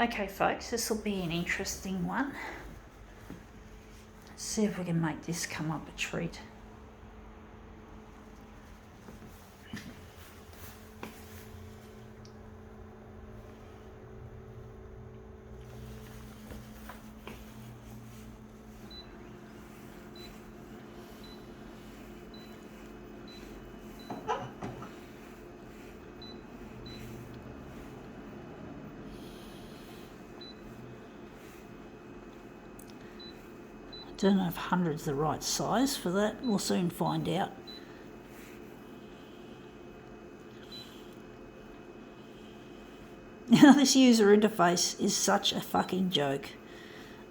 Okay folks, this will be an interesting one. Let's see if we can make this come up a treat. Don't know if 100's the right size for that. We'll soon find out. This user interface is such a fucking joke.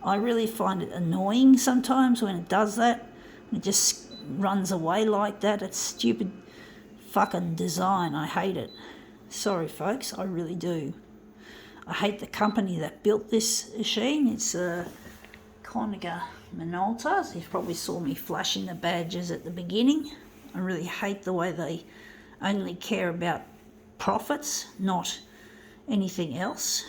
I really find it annoying sometimes when it does that. It just runs away like that. It's stupid fucking design. I hate it. Sorry folks, I really do. I hate the company that built this machine. It's Konica Minolta. You probably saw me flashing the badges at the beginning. I really hate the way they only care about profits, not anything else.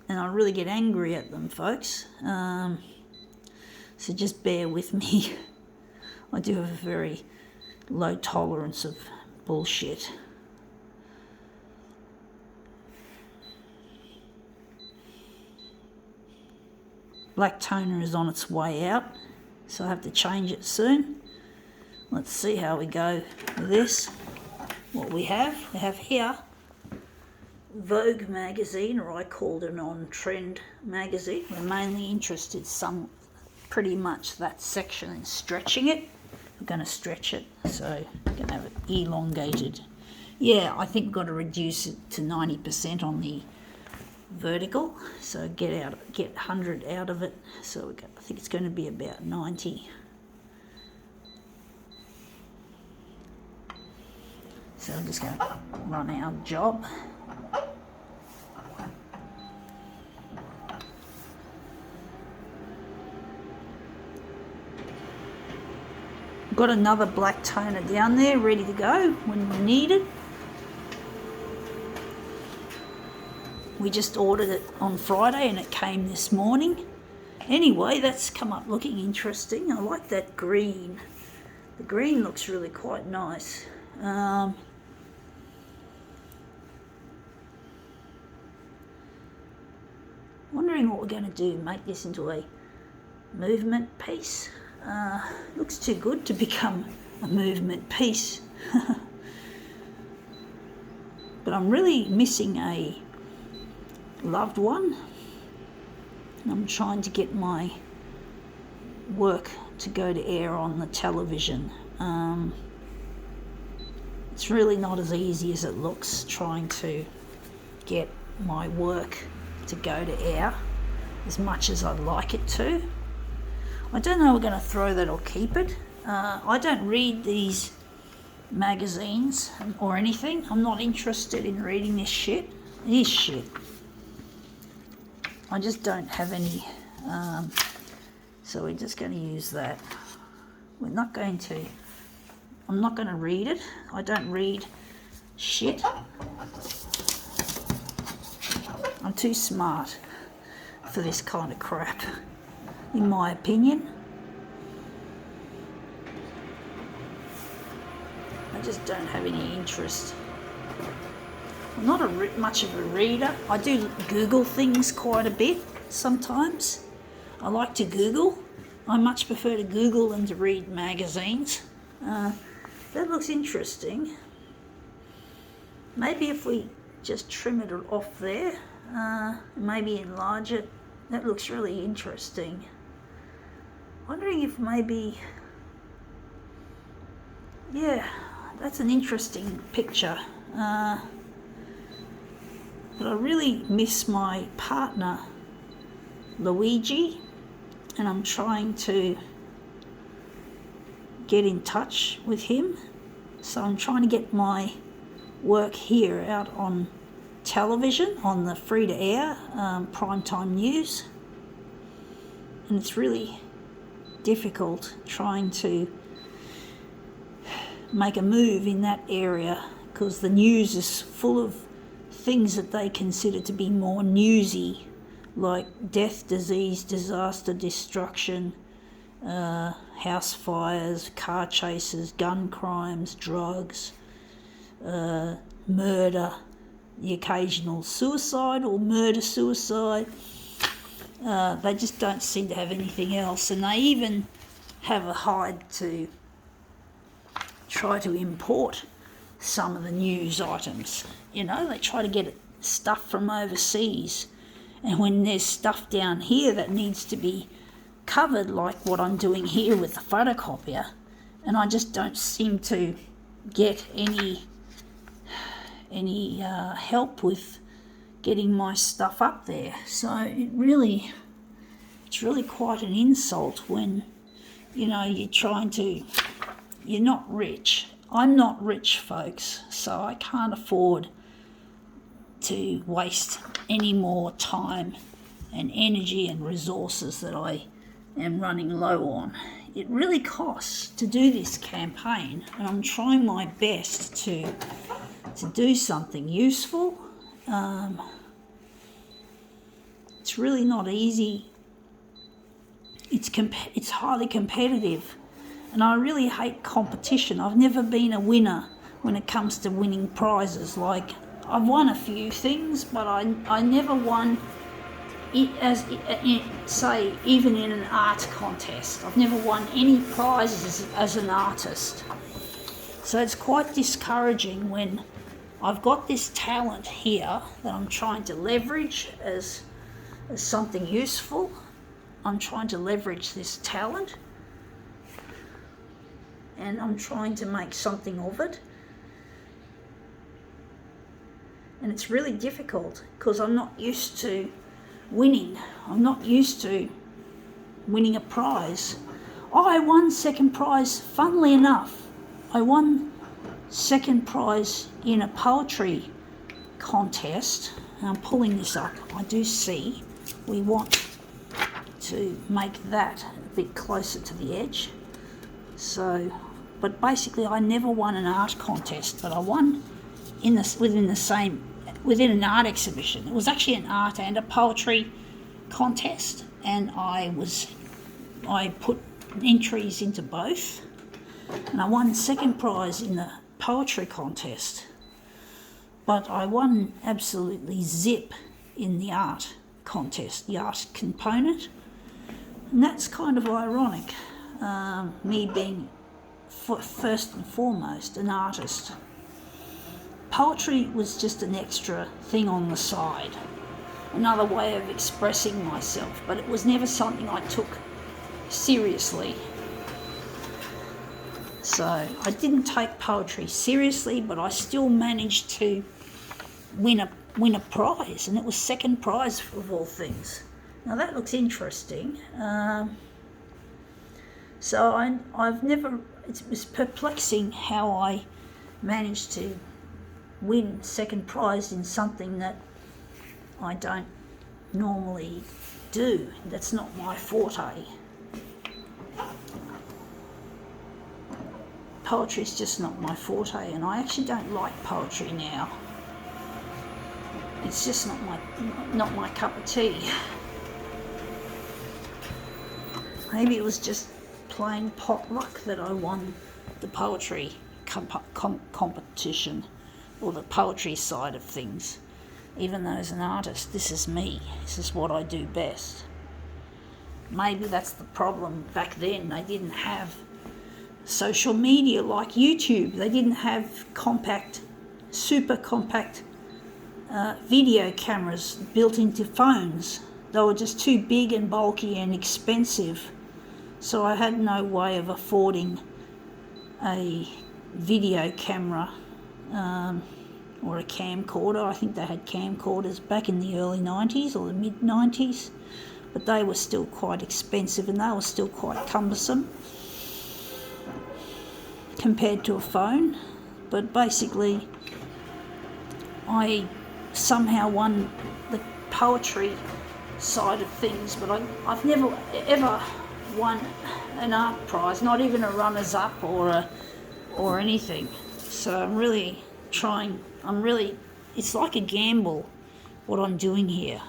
And I really get angry at them, folks. So just bear with me. I do have a very low tolerance of bullshit. Black toner is on its way out, so I have to change it soon. Let's see how we go with this. What we have here Vogue magazine, or I called it On Trend magazine. We're mainly interested pretty much that section in stretching it. We're going to stretch it, so we're going to have it elongated. Yeah, I think we've got to reduce it to 90% on the vertical, so get 100 out of it. So I think it's going to be about 90. So I'm just going to run our job. Got another black toner down there ready to go when we need it. We just ordered it on Friday and it came this morning. Anyway, that's come up looking interesting. I like that green. The green looks really quite nice. Wondering what we're going to do, make this into a movement piece. Looks too good to become a movement piece. But I'm really missing a loved one. I'm trying to get my work to go to air on the television. It's really not as easy as it looks trying to get my work to go to air as much as I'd like it to. I don't know if we're going to throw that or keep it. I don't read these magazines or anything. I'm not interested in reading this shit. It is shit. I just don't have any, so we're just going to use that. I'm not going to read it. I don't read shit. I'm too smart for this kind of crap, in my opinion. I just don't have any interest. I'm not much of a reader. I do Google things quite a bit sometimes. I like to Google. I much prefer to Google than to read magazines. That looks interesting. Maybe if we just trim it off there, maybe enlarge it. That looks really interesting. Wondering if maybe, yeah, that's an interesting picture. But I really miss my partner, Luigi, and I'm trying to get in touch with him. So I'm trying to get my work here out on television, on the free-to-air primetime news. And it's really difficult trying to make a move in that area because the news is full of things that they consider to be more newsy like death, disease, disaster, destruction, house fires, car chases, gun crimes, drugs, murder, the occasional suicide or murder-suicide. They just don't seem to have anything else, and they even have a hide to try to import some of the news items. You know, they try to get stuff from overseas, and when there's stuff down here that needs to be covered, like what I'm doing here with the photocopier, and I just don't seem to get any help with getting my stuff up there. So it's really quite an insult when, you know, you're not rich. I'm not rich, folks, so I can't afford to waste any more time and energy and resources that I am running low on. It really costs to do this campaign, and I'm trying my best to do something useful. It's really not easy. It's highly competitive, and I really hate competition. I've never been a winner when it comes to winning prizes. Like, I've won a few things, but I never won it say, even in an art contest. I've never won any prizes as an artist. So it's quite discouraging when I've got this talent here that I'm trying to leverage as something useful. I'm trying to leverage this talent, and I'm trying to make something of it. And it's really difficult because I'm not used to winning. I'm not used to winning a prize. Oh, I won second prize, funnily enough. I won second prize in a poetry contest. And I'm pulling this up. I do see we want to make that a bit closer to the edge. So, but basically I never won an art contest, but I won within an art exhibition. It was actually an art and a poetry contest, and I put entries into both, and I won second prize in the poetry contest, but I won absolutely zip in the art contest, the art component. And that's kind of ironic, me being first and foremost an artist. Poetry was just an extra thing on the side, another way of expressing myself, but it was never something I took seriously. So I didn't take poetry seriously, but I still managed to win a prize, and it was second prize of all things. Now that looks interesting. So it was perplexing how I managed to win second prize in something that I don't normally do. That's not my forte. Poetry's just not my forte, and I actually don't like poetry now. It's just not my cup of tea. Maybe it was just plain pot luck that I won the poetry competition, or the poetry side of things. Even though as an artist, this is me. This is what I do best. Maybe that's the problem. Back then, they didn't have social media like YouTube. They didn't have super compact video cameras built into phones. They were just too big and bulky and expensive. So I had no way of affording a video camera or a camcorder. I think they had camcorders back in the early 90s or the mid 90s, but they were still quite expensive, and they were still quite cumbersome compared to a phone. But basically I somehow won the poetry side of things, but I've never ever won an art prize, not even a runners-up or anything. So I'm really trying. It's like a gamble what I'm doing here.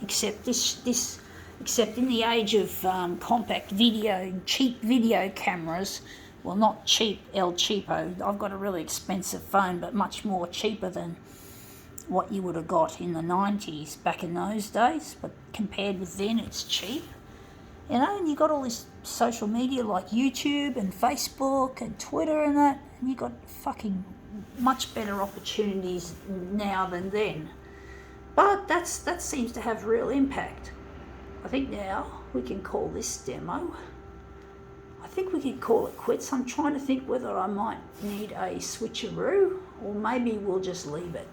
except except in the age of compact video, cheap video cameras, well, not cheap, El Cheapo. I've got a really expensive phone, but much more cheaper than what you would have got in the 90s back in those days. But compared with then, it's cheap. You know, and you got all this social media like YouTube and Facebook and Twitter and that, and you got fucking much better opportunities now than then. But that seems to have real impact. I think now we can call this demo. I think we can call it quits. I'm trying to think whether I might need a switcheroo or maybe we'll just leave it.